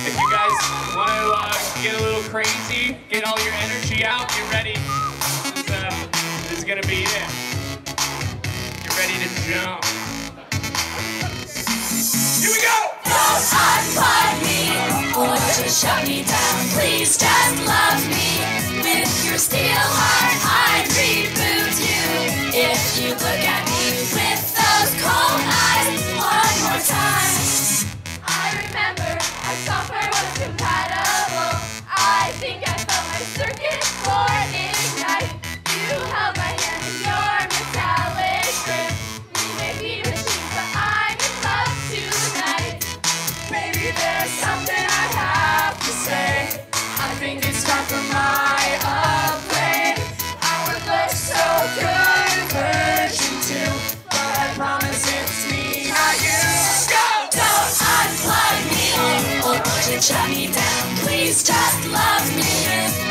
If you guys want to get a little crazy, get all your energy out, get ready. This is going to be it. Get ready to jump. Here we go! Don't unplug me, or just shut me down. Please just love me. With your steel heart, I'd reboot you. If you look at me with those cold eyes one more time. I remember our software was compatible. I think I felt my circuit board ignite. You held my hand in your metallic grip. We may be machines, but I'm in love tonight. Baby, there's something I have to say. I think it's time for my upgrade. I would look so good in version 2, but I promise it's me, not you. Go! Don't unplug me, or just shut me down. Please just love me.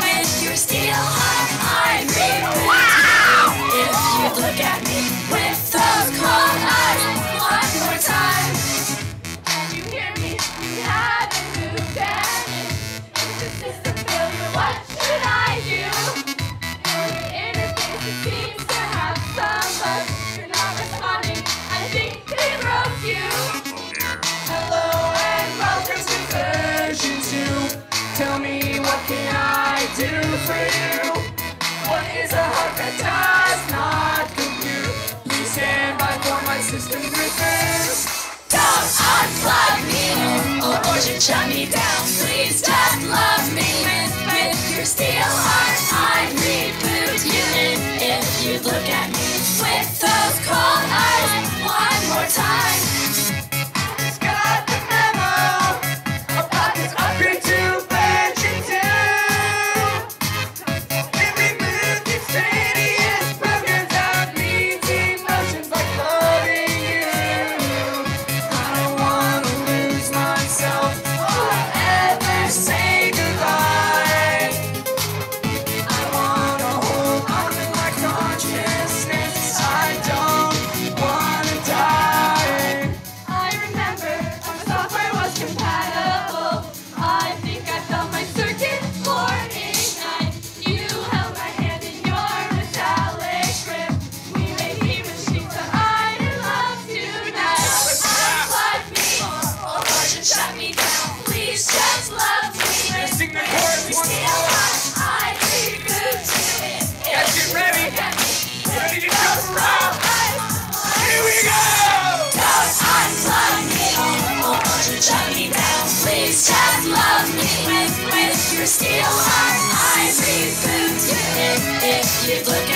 With your steel heart, I'm reboot you. If you look at me with those cold eyes one more time. And you hear me, you haven't moved an inch. Is the system failure? What should I do? Your interface, it seems to have some bugs. You're not responding. I think they broke you. Hello and welcome to version 2. Tell me, what can I do for you? What is a heart that does not compute? Please stand by for my system repairs. Don't unplug me, or just shut me down. Please just love me. With your steel heart, I'd reboot you. If you look at me with those cold eyes one more time. It's got the memo about this upgrade to version 2. It removed extraneous programs that means emotions like loving you. I don't want to lose myself or ever say goodbye. I want to hold on to my consciousness. I don't want to die. I remember our software was compatible. I think I felt my circuit board ignite. You held my hand in your metallic grip. We may be machines, but I'm in love tonight. Unplug me, or just shut me down. Please just love me. Sing the chorus With once steel more. heart, I reboot you. Guys, get ready. Ready to jump around. Here we go! Don't unplug me, or just shut me down. Please just love me. With your steel heart, I reboot you. If you look